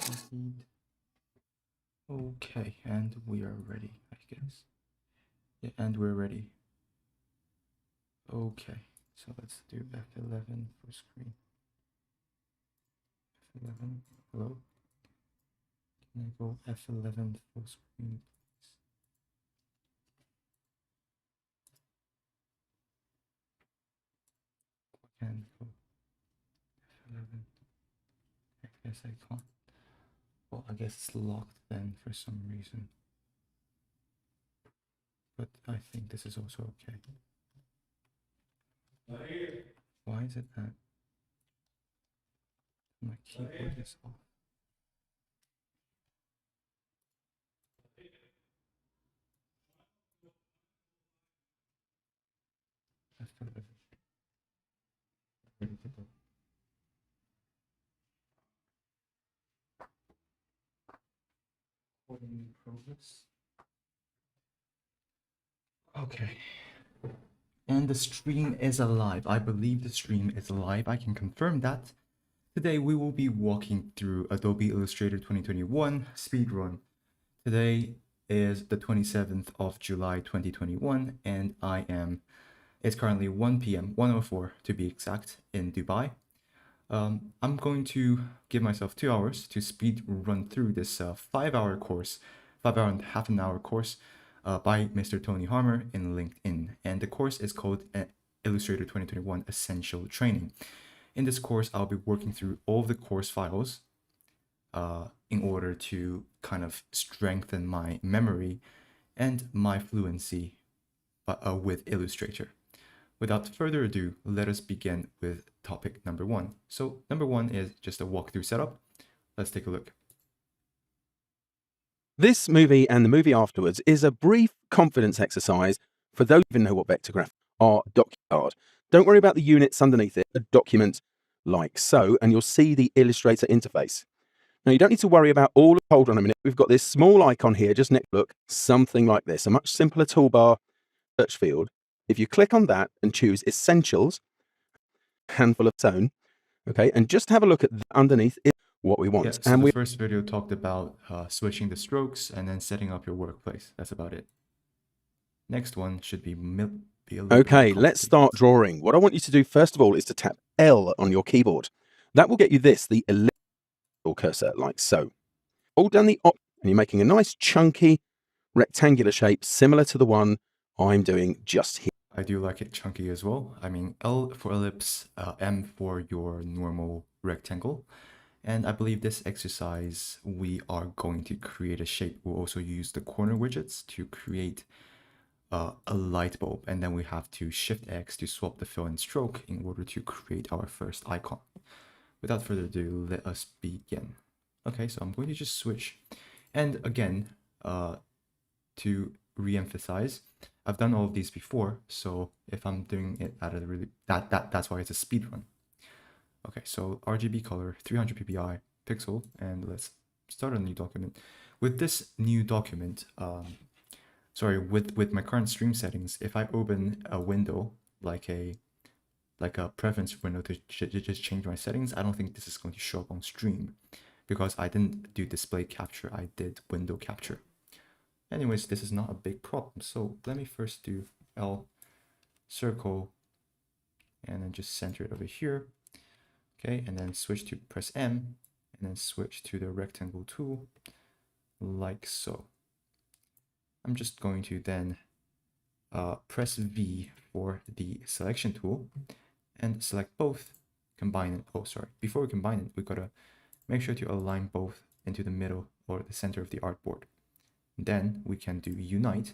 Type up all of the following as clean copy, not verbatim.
Proceed. Okay, and we are ready, I guess. Yeah, and we're ready. Okay, so let's do F11 for screen. F11, hello? Can I go F11 full screen, please? I can't go F11. I guess I can't. Well, I guess it's locked then for some reason. But I think this is also okay. Why is it that my keyboard is off? F11. Ready to go. Recording in progress. Okay. And the stream is alive. I believe the stream is alive. I can confirm that. Today we will be walking through Adobe Illustrator 2021 Speedrun. Today is the 27th of July 2021 and it's currently 1 p.m., 1:04 to be exact, in Dubai. I'm going to give myself 2 hours to speed run through this 5-hour course, 5 hour and half an hour course by Mr. Tony Harmer in LinkedIn. And the course is called Illustrator 2021 Essential Training. In this course, I'll be working through all of the course files in order to kind of strengthen my memory and my fluency with Illustrator. Without further ado, let us begin with topic number 1. So number 1 is just a walkthrough setup. Let's take a look. This movie and the movie afterwards is a brief confidence exercise for those who even know what vector graphs are. Document. Don't worry about the units underneath it. A document like so, and you'll see the Illustrator interface. Now, you don't need to worry about all of, hold on a minute, we've got this small icon here, just next look, something like this, a much simpler toolbar search field. If you click on that and choose Essentials, handful of zone, okay, and just have a look at underneath it, what we want. Yeah, so the first video talked about switching the strokes and then setting up your workplace. That's about it. Next one should be okay, let's start drawing. What I want you to do first of all is to tap L on your keyboard. That will get you this, the elliptical cursor, like so. Hold down the Op, and you're making a nice chunky rectangular shape similar to the one I'm doing just here. I do like it chunky as well. I mean, L for ellipse, M for your normal rectangle. And I believe this exercise, we are going to create a shape. We'll also use the corner widgets to create a light bulb. And then we have to Shift X to swap the fill and stroke in order to create our first icon. Without further ado, let us begin. Okay, so I'm going to just switch. And again, to re-emphasize, I've done all of these before, so if I'm doing it at a really that's why it's a speed run. Okay, so RGB color 300 ppi pixel, and let's start a new document. With this new document, with my current stream settings, if I open a window like a preference window to just change my settings, I don't think this is going to show up on stream because I didn't do display capture, I did window capture. Anyways, this is not a big problem. So let me first do L circle and then just center it over here. Okay, and then switch to press M and then switch to the rectangle tool like so. I'm just going to then press V for the selection tool and select both, combine it. Oh, sorry. Before we combine it, we gotta make sure to align both into the middle or the center of the artboard. Then we can do unite,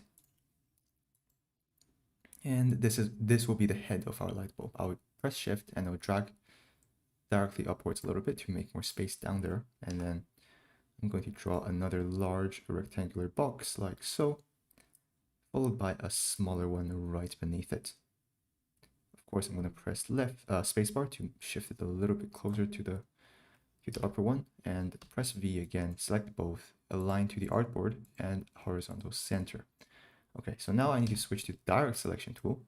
and this will be the head of our light bulb. I would press shift and I'll drag directly upwards a little bit to make more space down there, and then I'm going to draw another large rectangular box like so, followed by a smaller one right beneath it. Of course, I'm going to press left spacebar to shift it a little bit closer to the upper one, and press V again, select both, align to the artboard and horizontal center. Okay, so now I need to switch to direct selection tool,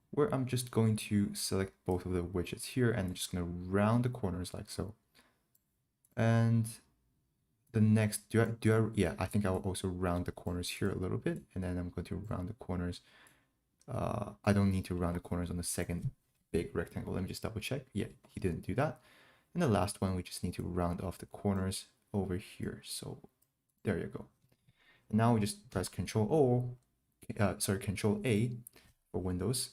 where I'm just going to select both of the widgets here and I'm just going to round the corners like so. And the next, yeah, I think I will also round the corners here a little bit, and then I'm going to round the corners. I don't need to round the corners on the second big rectangle. Let me just double check. Yeah, he didn't do that. And the last one, we just need to round off the corners over here. So there you go. And now we just press Control A for Windows.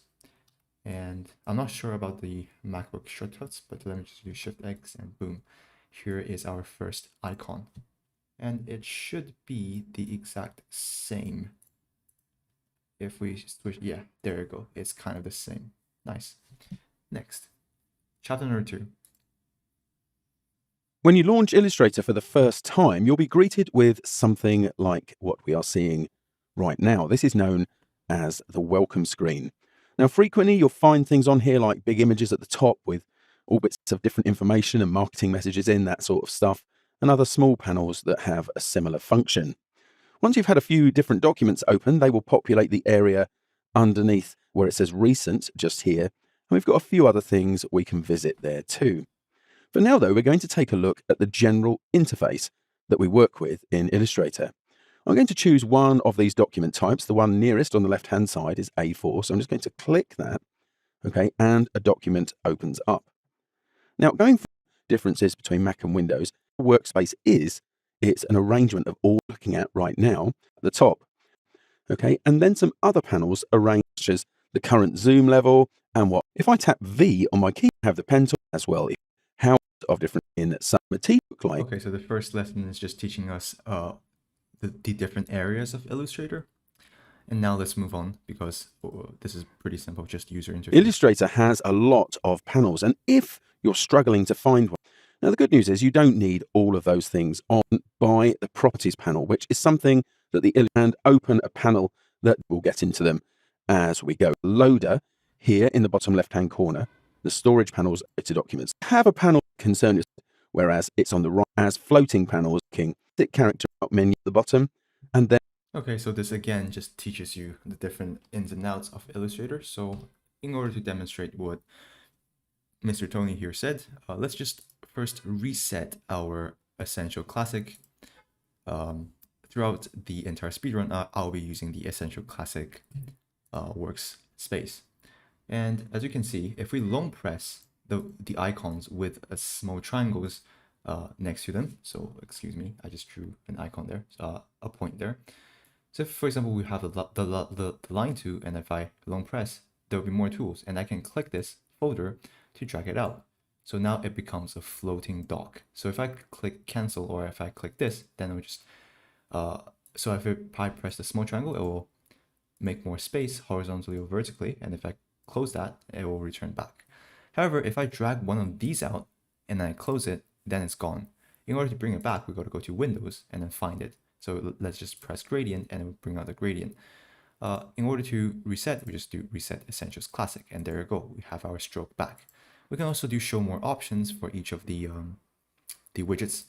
And I'm not sure about the MacBook shortcuts, but let me just do Shift X and boom. Here is our first icon. And it should be the exact same. If we switch, yeah, there you go. It's kind of the same. Nice. Next, chapter number 2. When you launch Illustrator for the first time, you'll be greeted with something like what we are seeing right now. This is known as the welcome screen. Now, frequently you'll find things on here like big images at the top with all bits of different information and marketing messages in, that sort of stuff, and other small panels that have a similar function. Once you've had a few different documents open, they will populate the area underneath where it says recent just here. And we've got a few other things we can visit there too. For now, though, we're going to take a look at the general interface that we work with in Illustrator. I'm going to choose one of these document types. The one nearest on the left-hand side is A4, so I'm just going to click that, okay, and a document opens up. Now, going through differences between Mac and Windows, Workspace it's an arrangement of all looking at right now at the top, okay, and then some other panels arranged such as the current zoom level and what. If I tap V on my key, I have the pen tool as well. How of different in some material look like. Okay, so the first lesson is just teaching us the different areas of Illustrator. And now let's move on because this is pretty simple, just user interface. Illustrator has a lot of panels, and if you're struggling to find one, now the good news is you don't need all of those things on by the properties panel, which is something that and open a panel that we'll get into them as we go. Loader here in the bottom left-hand corner, the storage panels to documents have a panel concern, whereas it's on the right as floating panels, the character menu at the bottom, and then. Okay, so this again just teaches you the different ins and outs of Illustrator. So in order to demonstrate what Mr. Tony here said, let's just first reset our Essential Classic. Throughout the entire speedrun, I'll be using the Essential Classic workspace. And as you can see, if we long press the icons with small triangles next to them, so excuse me, I just drew an icon there, a point there. So if, for example, we have the line tool, and if I long press, there will be more tools, and I can click this folder to drag it out. So now it becomes a floating dock. So if I click cancel, or if I click this, then it will just, so if I press the small triangle, it will make more space horizontally or vertically, and if I close that, it will return back. However, if I drag one of these out and I close it, then it's gone. In order to bring it back, we got to go to Windows and then find it. So let's just press gradient and it will bring out the gradient. In order to reset, we just do reset Essentials Classic, and there you go. We have our stroke back. We can also do show more options for each of the widgets,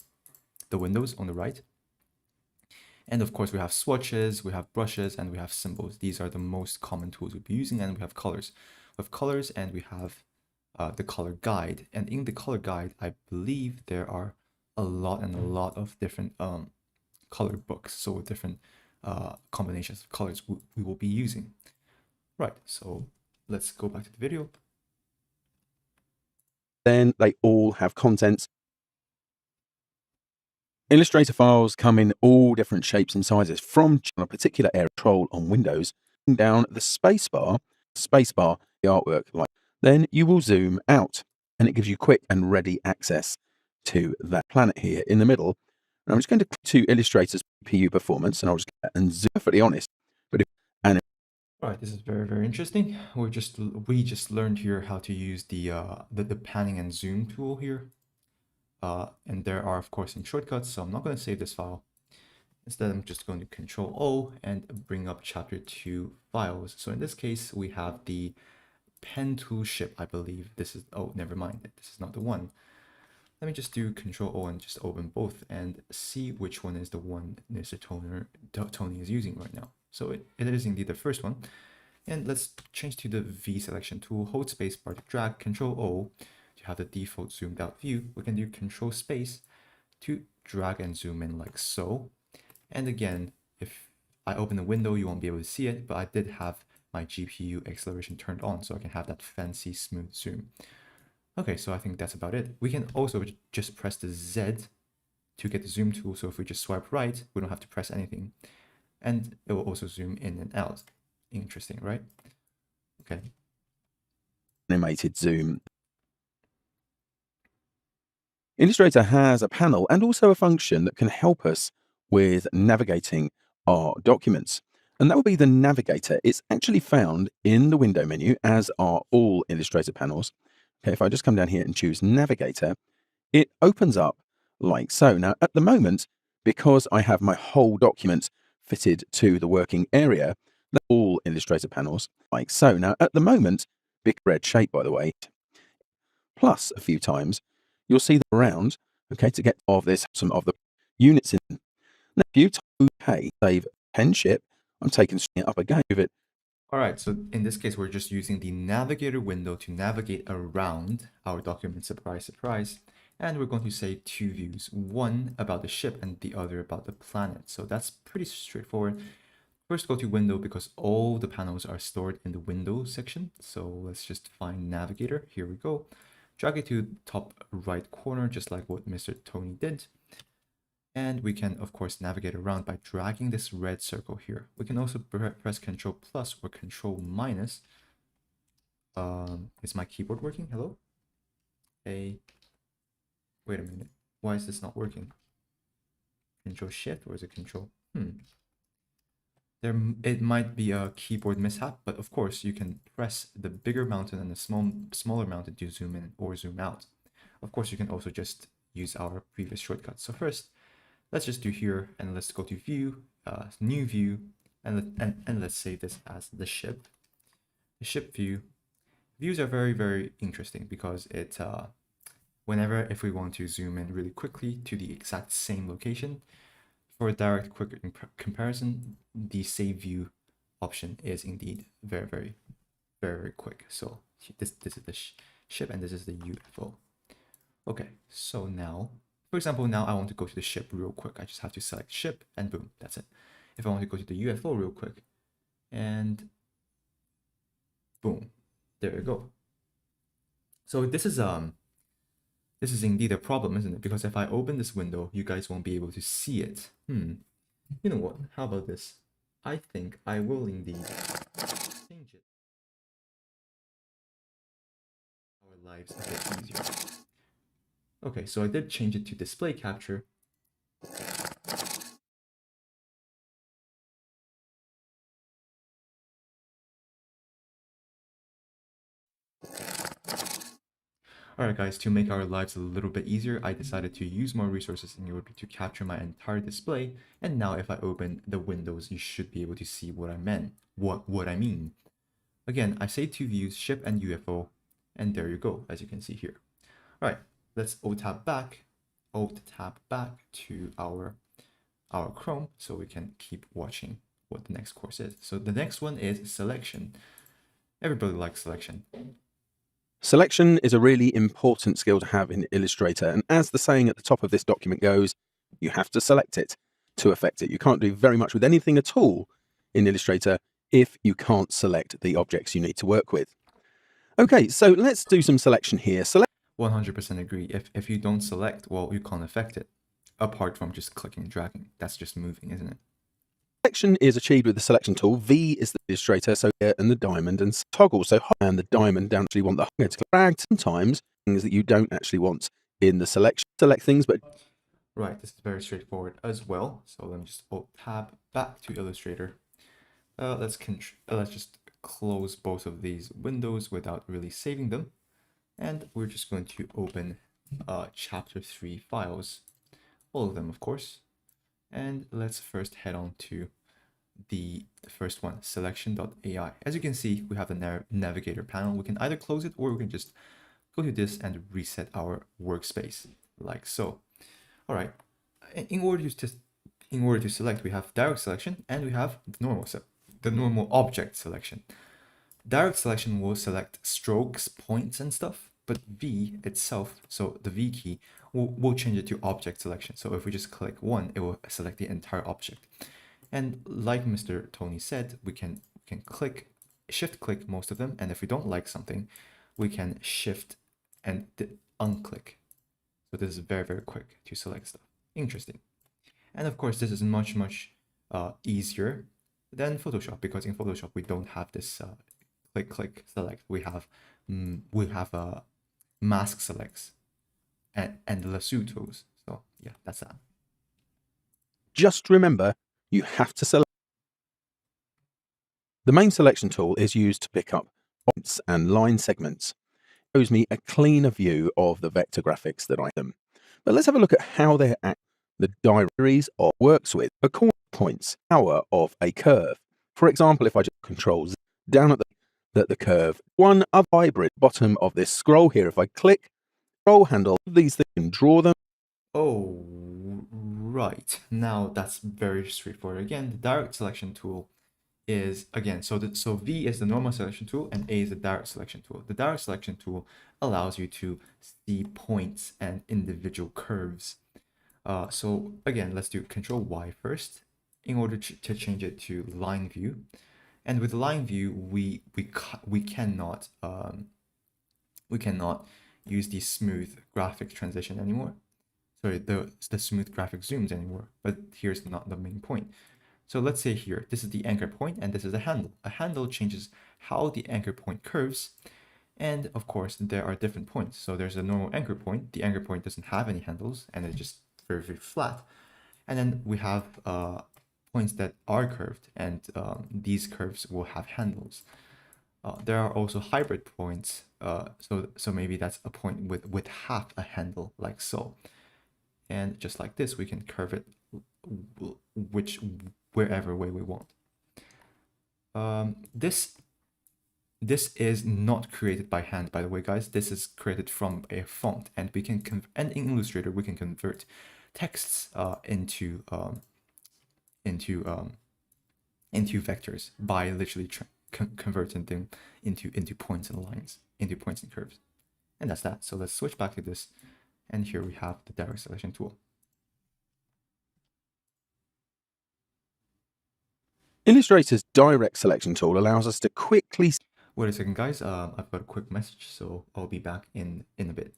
the windows on the right. And of course, we have swatches, we have brushes, and we have symbols. These are the most common tools we'll be using, and we have colors. We have colors, and we have the color guide. And in the color guide, I believe there are a lot of different color books, so different combinations of colors we will be using. Right, so let's go back to the video. Then they all have contents. Illustrator files come in all different shapes and sizes, from a particular area control on Windows down the spacebar, the artwork like. Then you will zoom out, and it gives you quick and ready access to that planet here in the middle. And I'm just going to click to Illustrator's CPU performance, and I'll just get and zoom. Perfectly honest, but all right, this is very interesting. We just learned here how to use the panning and zoom tool here. And there are, of course, some shortcuts, so I'm not going to save this file. Instead, I'm just going to Control O and bring up chapter 2 files. So in this case, we have the pen tool ship, I believe. This is, oh, never mind. This is not the one. Let me just do Control O and just open both and see which one is the one Mr. Tony is using right now. So it is indeed the first one. And let's change to the V selection tool, hold space bar to drag, Control O to have the default zoomed out view. We can do Control space to drag and zoom in like so. And again, if I open the window, you won't be able to see it, but I did have my GPU acceleration turned on so I can have that fancy smooth zoom. Okay, so I think that's about it. We can also just press the Z to get the zoom tool. So if we just swipe right, we don't have to press anything. And it will also zoom in and out. Interesting, right? Okay. Animated zoom. Illustrator has a panel and also a function that can help us with navigating our documents. And that will be the navigator. It's actually found in the window menu, as are all Illustrator panels. Okay, if I just come down here and choose navigator, it opens up like so. Now, at the moment, because I have my whole document fitted to the working area, all Illustrator panels like so. Now, at the moment, big red shape, by the way, plus a few times, you'll see them around, okay, to get of this, some of the units in. Now, if you type OK, save pen ship, I'm taking it up again with it. All right, so in this case, we're just using the navigator window to navigate around our document, surprise, surprise. And we're going to say two views, one about the ship and the other about the planet. So that's pretty straightforward. First, go to window because all the panels are stored in the window section. So let's just find navigator. Here we go. Drag it to top right corner, just like what Mr. Tony did. And we can, of course, navigate around by dragging this red circle here. We can also press Control plus or Control minus. Is my keyboard working? Hello? Hey. Wait a minute. Why is this not working? Control Shift or is it Control? It might be a keyboard mishap, but of course you can press the bigger mountain and the smaller mountain to zoom in or zoom out. Of course, you can also just use our previous shortcuts. So first, let's just do here and let's go to view, new view, and let's save this as the ship. The ship view. Views are very, very interesting because it, if we want to zoom in really quickly to the exact same location, for a direct, quick comparison, the save view option is indeed very, very, very, very quick. So this is the ship and this is the UFO. Okay, so now, for example, now I want to go to the ship real quick. I just have to select ship and boom, that's it. If I want to go to the UFO real quick and boom, there you go. So this is indeed a problem, isn't it? Because if I open this window, you guys won't be able to see it. You know what? How about this? I think I will indeed change it. Our lives a bit easier. Okay, so I did change it to display capture. Alright guys, to make our lives a little bit easier, I decided to use more resources in order to capture my entire display. And now if I open the windows, you should be able to see what I meant. What I mean. Again, I say two views, ship and UFO, and there you go, as you can see here. Alright, let's Alt-Tab back to our Chrome so we can keep watching what the next course is. So the next one is selection. Everybody likes selection. Selection is a really important skill to have in Illustrator, and as the saying at the top of this document goes, you have to select it to affect it. You can't do very much with anything at all in Illustrator if you can't select the objects you need to work with. Okay, so let's do some selection here. 100% agree. If you don't select, well, you can't affect it, apart from just clicking and dragging. That's just moving, isn't it? Selection is achieved with the selection tool. V is the illustrator, so here, and the diamond and toggle. So and the diamond don't actually want the hanger to drag. Sometimes things that you don't actually want in the selection. Select things, but right, this is very straightforward as well. So let me just Alt-Tab back to Illustrator. Let's just close both of these windows without really saving them, and we're just going to open chapter 3 files, all of them, of course. And let's first head on to the first one, selection.ai. As you can see, we have the navigator panel. We can either close it or we can just go to this and reset our workspace like so. All right, in order to select, we have direct selection and we have the normal object selection. Direct selection will select strokes, points, and stuff. but V itself, so the V key, will change it to object selection. So if we just click one, it will select the entire object. And like Mr. Tony said, we can click, shift click most of them, and if we don't like something, we can shift and unclick. So this is very, very quick to select stuff. Interesting. And of course, this is much easier than Photoshop, because in Photoshop we don't have this click click select. We have mask selects and lasso tools. So yeah, that's that. Just remember, you have to select. The main selection tool is used to pick up points and line segments. It shows me a cleaner view of the vector graphics that I am. But let's have a look at how they're at the directories of works with a corner points power of a curve. For example, if I just control Z down at the curve, one other hybrid bottom of this scroll here, if I click scroll handle, these things can draw them. Oh, right. Now that's very straightforward. Again, the direct selection tool is, again, so V is the normal selection tool and A is the direct selection tool. The direct selection tool allows you to see points and individual curves. So again, let's do Control Y first in order to change it to line view. And with line view, we cannot use the smooth graphic transition anymore. Sorry, the smooth graphic zooms anymore. But here's not the main point. So let's say here, this is the anchor point and this is a handle. A handle changes how the anchor point curves. And of course, there are different points. So there's a normal anchor point. The anchor point doesn't have any handles and it's just very, very flat. And then we have points that are curved, and these curves will have handles. There are also hybrid points. So maybe that's a point with half a handle, like so. And just like this, we can curve it wherever way we want. This is not created by hand, by the way, guys. This is created from a font, and we can and in Illustrator we can convert texts into vectors by literally converting them into points and lines, into points and curves, and that's that. So let's switch back to this, and here we have the direct selection tool. Illustrator's direct selection tool allows us to quickly. Wait a second, guys. I've got a quick message, so I'll be back in a bit.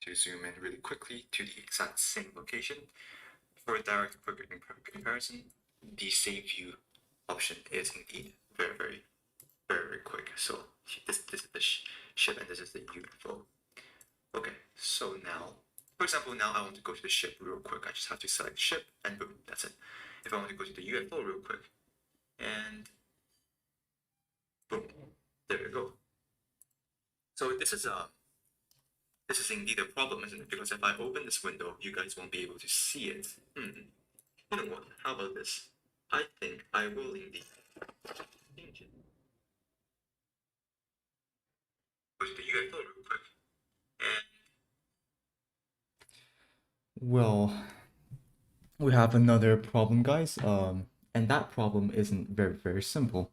to zoom in really quickly to the exact same location. For a direct quick comparison, the save view option is indeed very quick. So this is the ship and this is the UFO. Okay, so now, for example, now I want to go to the ship real quick. I just have to select ship and boom, that's it. If I want to go to the UFO real quick, and boom, there you go. So this is indeed a problem, isn't it? Because if I open this window, you guys won't be able to see it. You know what? How about this? I think I will indeed change it. Go to the UFO real quick. Well, we have another problem, guys. And that problem isn't very simple.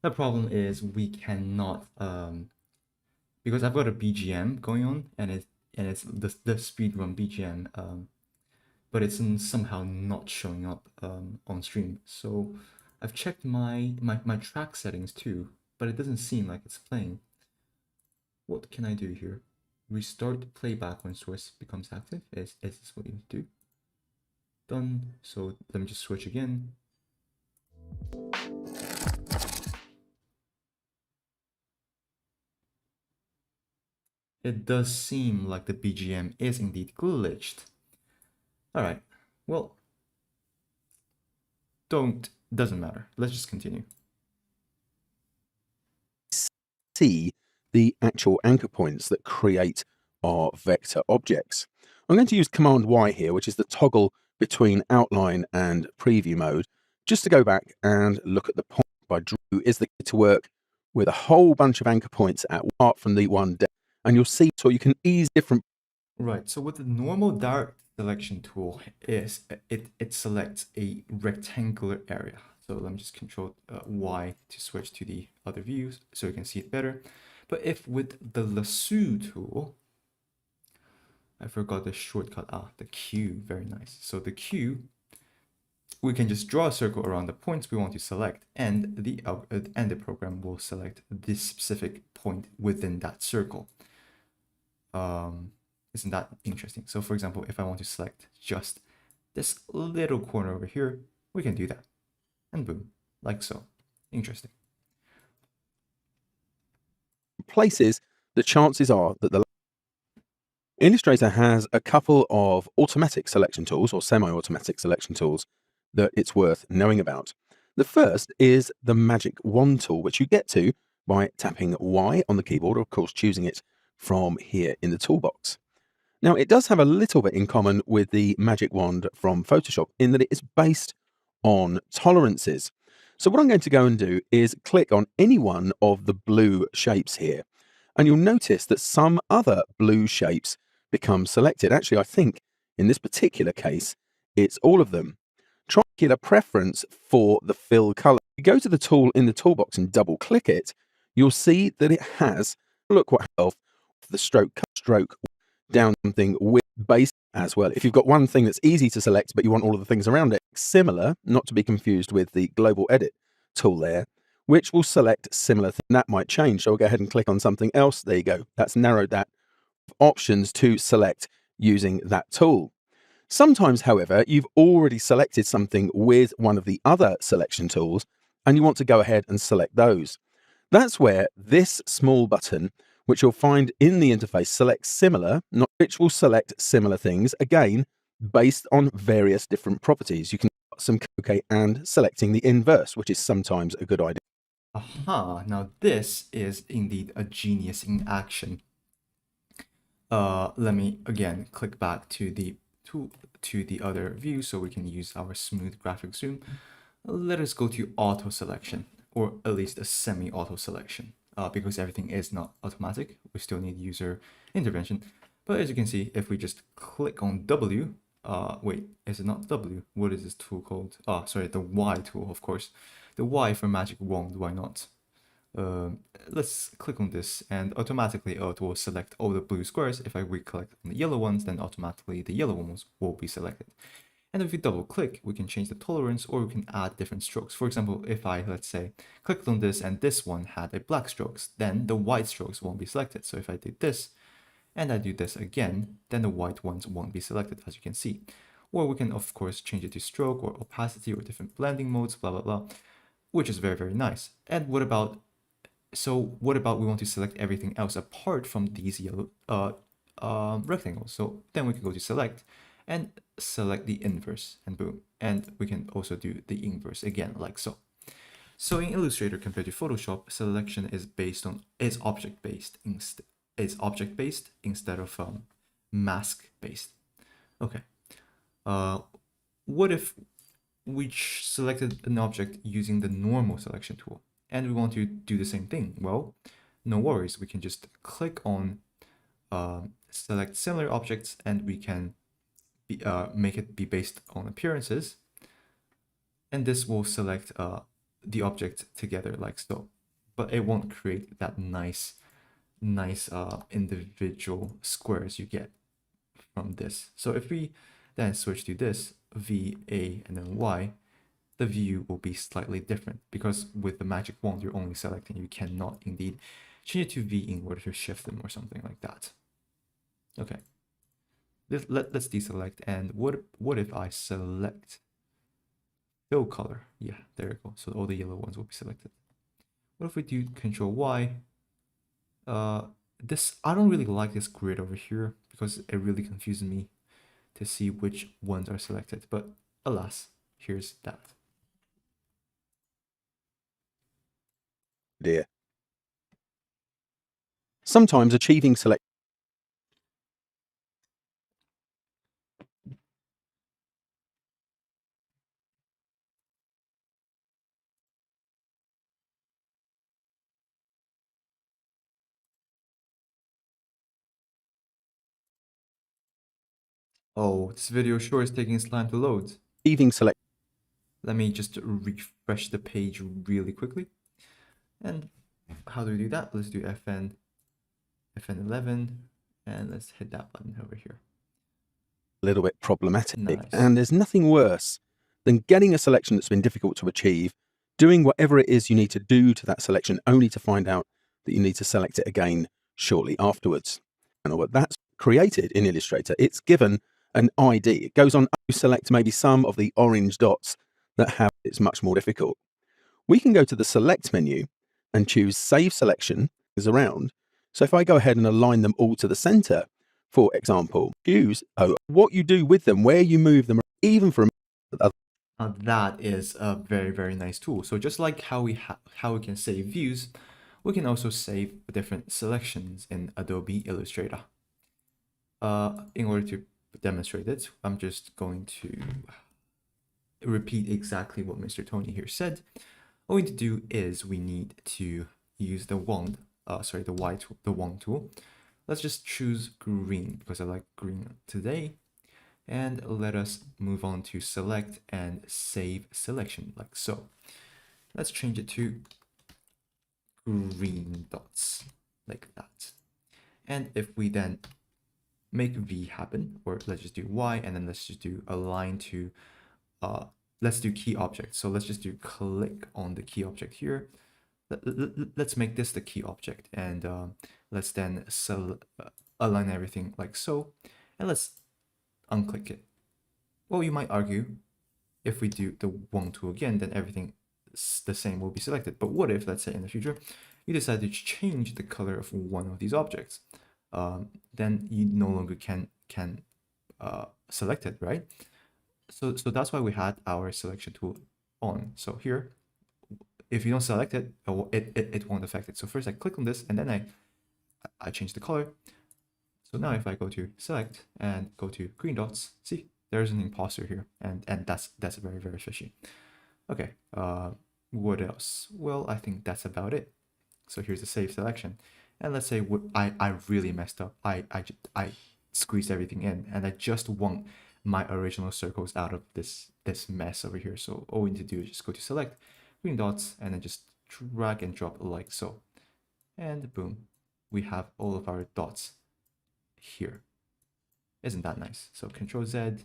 The problem is we cannot because I've got a BGM going on and it's the speedrun BGM, but it's somehow not showing up on stream. So I've checked my track settings too, but it doesn't seem like it's playing. What can I do here? Restart playback when source becomes active. Is this what you need to do? Done. So let me just switch again. It does seem like the BGM is indeed glitched. Alright, well, doesn't matter. Let's just continue. See the actual anchor points that create our vector objects. I'm going to use Command Y here, which is the toggle between outline and preview mode, just to go back and look at the point I drew is the key to work with a whole bunch of anchor points apart from the one down, and you'll see so you can ease different. Right, so with the normal direct selection tool is it selects a rectangular area. So let me just control Y to switch to the other views so you can see it better. But if with the lasso tool, I forgot the shortcut, the Q, very nice. So the Q, we can just draw a circle around the points we want to select, and the program will select this specific point within that circle. Isn't that interesting? So for example, if I want to select just this little corner over here, we can do that. And boom, like so. Interesting. Places, the chances are that the Illustrator has a couple of automatic selection tools or semi-automatic selection tools that it's worth knowing about. The first is the magic wand tool, which you get to by tapping Y on the keyboard, or of course choosing it from here in the toolbox. Now, it does have a little bit in common with the magic wand from Photoshop in that it is based on tolerances. So what I'm going to go and do is click on any one of the blue shapes here, and you'll notice that some other blue shapes become selected. Actually, I think in this particular case, it's all of them. Try to get a preference for the fill color. If you go to the tool in the toolbox and double click it, you'll see that it has, look what health, the stroke down something with base as well. If you've got one thing that's easy to select, but you want all of the things around it, similar, not to be confused with the global edit tool there, which will select similar things. That might change. So I'll go ahead and click on something else. There you go. That's narrowed that options to select using that tool. Sometimes, however, you've already selected something with one of the other selection tools and you want to go ahead and select those. That's where this small button, which you'll find in the interface, selects similar, which will select similar things, again, based on various different properties. You can put some OK and selecting the inverse, which is sometimes a good idea. Aha, now this is indeed a genius in action. Let me again click back to the other view so we can use our smooth graphic zoom. Let us go to auto selection, or at least a semi-auto selection, because everything is not automatic. We still need user intervention. But as you can see, if we just click on W, wait, is it not W? What is this tool called? Sorry, the Y tool, of course. The Y for magic wand, why not? Let's click on this and automatically it will select all the blue squares. If we click on the yellow ones, then automatically the yellow ones will be selected. And if we double click, we can change the tolerance or we can add different strokes. For example, if I, let's say, clicked on this and this one had a black strokes, then the white strokes won't be selected. So if I did this and I do this again, then the white ones won't be selected, as you can see. Or we can, of course, change it to stroke or opacity or different blending modes, blah, blah, blah, which is very, very nice. And what about we want to select everything else apart from these yellow rectangles? So then we can go to select and select the inverse, and boom. And we can also do the inverse again, like so. So in Illustrator compared to Photoshop, selection is object based instead of mask based. Okay. What if we selected an object using the normal selection tool and we want to do the same thing? Well, no worries. We can just click on select similar objects, and we can make it be based on appearances. And this will select the object together like so, but it won't create that nice individual squares you get from this. So if we then switch to this V, A, and then Y, the view will be slightly different, because with the magic wand you're only selecting. You cannot indeed change it to V in order to shift them or something like that. Okay, let's deselect, and what if I select fill color? Yeah, there we go. So all the yellow ones will be selected. What if we do Control Y? This, I don't really like this grid over here because it really confuses me to see which ones are selected, but alas, here's that. Dear. Sometimes achieving select Oh, this video sure is taking its time to load. achieving select Let me just refresh the page really quickly. And how do we do that? Let's do FN11, and let's hit that button over here. a little bit problematic. Nice. And there's nothing worse than getting a selection that's been difficult to achieve, doing whatever it is you need to do to that selection, only to find out that you need to select it again shortly afterwards. And what that's created in Illustrator, it's given an ID. It goes on to select maybe some of the orange dots that have it's much more difficult. We can go to the select menu and choose save selection is around. So if I go ahead and align them all to the center, for example, choose what you do with them, where you move them, even for that is a very, very nice tool. So just like how we can save views, we can also save different selections in Adobe Illustrator. In order to demonstrate it, I'm just going to repeat exactly what Mr. Tony here said. All we need to do is we need to use the wand, the wand tool. Let's just choose green because I like green today. And let us move on to select and save selection like so. Let's change it to green dots like that. And if we then make V happen, or let's just do Y, and then let's just do align to, let's do key object. So let's just do click on the key object here. Let's make this the key object, and let's then align everything like so, and let's unclick it. Well, you might argue if we do the wand tool again, then everything the same will be selected. But what if, let's say in the future, you decide to change the color of one of these objects? Then you no longer can select it, right? So that's why we had our selection tool on. So here, if you don't select it, it won't affect it. So first I click on this, and then I change the color. So now if I go to select and go to green dots, see, there's an imposter here, and that's very, very fishy. Okay, what else? Well, I think that's about it. So here's the save selection, and let's say I really messed up. I squeezed everything in, and I just want my original circles out of this mess over here. So all we need to do is just go to select, green dots, and then just drag and drop like so, and boom, we have all of our dots here. Isn't that nice? So Control Z,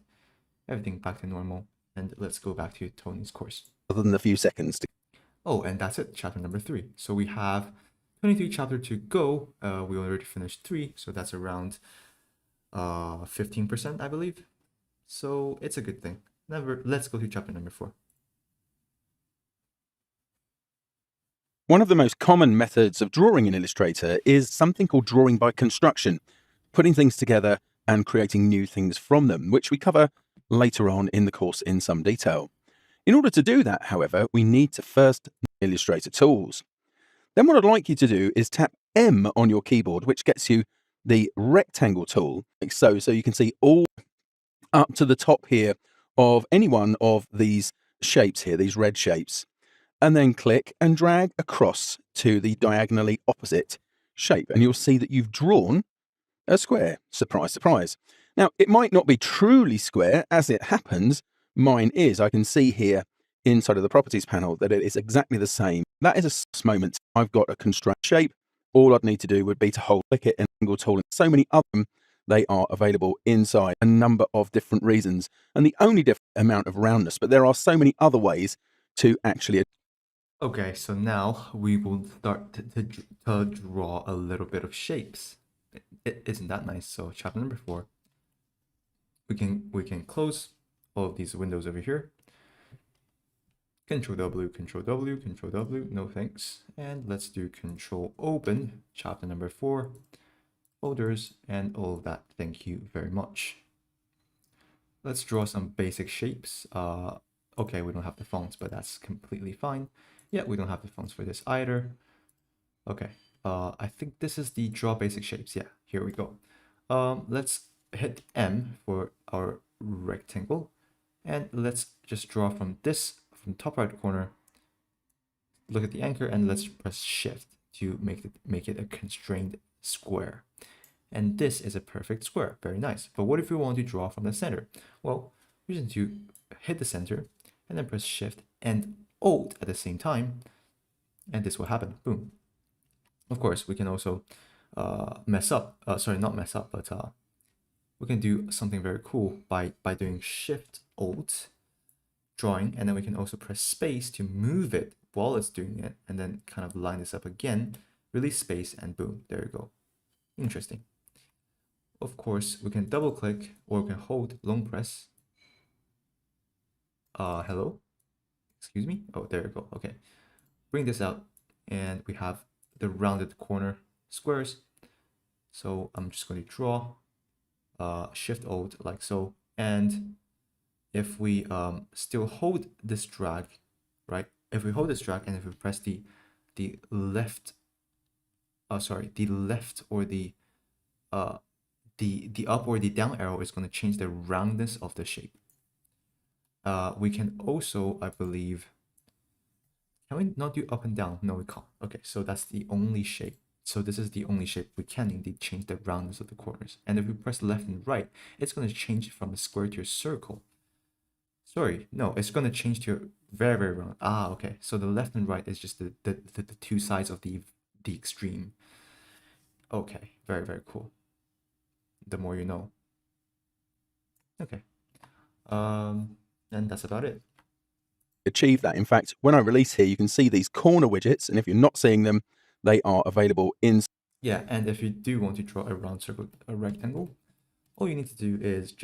everything back to normal, and let's go back to Tony's course. other than a few seconds. Oh, and that's it, chapter number 3. So we have 23 chapter to go. We already finished 3, so that's around 15%, I believe. So it's a good thing. Let's go to chapter number 4. One of the most common methods of drawing in Illustrator is something called drawing by construction, putting things together and creating new things from them, which we cover later on in the course in some detail. In order to do that, however, we need to first Illustrator tools. Then what I'd like you to do is tap M on your keyboard, which gets you the rectangle tool, like so you can see all up to the top here of any one of these shapes here, these red shapes, and then click and drag across to the diagonally opposite shape, and you'll see that you've drawn a square. Surprise, surprise. Now, it might not be truly square. As it happens, mine is. I can see here inside of the properties panel that it is exactly the same. That is a source moment. I've got a constrained shape. All I'd need to do would be to click it, and angle tool, and so many of them, they are available inside a number of different reasons, and the only different amount of roundness, but there are so many other ways to actually. Okay, so now we will start to draw a little bit of shapes. Isn't that nice? So chapter number 4, we can close all of these windows over here. Control W, Control W, Control W, no thanks. And let's do Control Open, chapter number 4, folders, and all of that. Thank you very much. Let's draw some basic shapes. Okay, we don't have the fonts, but that's completely fine. Yeah, we don't have the fonts for this either. Okay, I think this is the draw basic shapes. Yeah, here we go. Let's hit M for our rectangle, and let's just draw from top right corner. Look at the anchor, and let's press Shift to make it a constrained square. And this is a perfect square. Very nice. But what if we want to draw from the center? Well, we just need to hit the center and then press Shift and Alt at the same time, and this will happen. Boom. Of course, we can also mess up. Sorry, not mess up, but we can do something very cool by doing Shift Alt, drawing, and then we can also press space to move it while it's doing it, and then kind of line this up again, release space, and boom, there you go. Interesting. Of course, we can double click, or we can hold long press. Hello? Excuse me? Oh, there you go. Okay. Bring this out, and we have the rounded corner squares. So I'm just going to draw, Shift Alt like so, and if we still hold this drag, right? If we hold this drag and if we press the left, the left or the up or the down arrow is going to change the roundness of the shape. We can also, I believe, can we not do up and down? No, we can't. Okay, so that's the only shape. So this is the only shape we can indeed change the roundness of the corners. And if we press left and right, it's going to change it from a square to a circle. Sorry, no, it's going to change to a very, very round. Ah, okay. So the left and right is just the two sides of the extreme. Okay, very, very cool. The more you know. Okay. And that's about it. Achieve that. In fact, when I release here, you can see these corner widgets, and if you're not seeing them, they are available in. Yeah, and if you do want to draw a round circle, a rectangle, all you need to do is just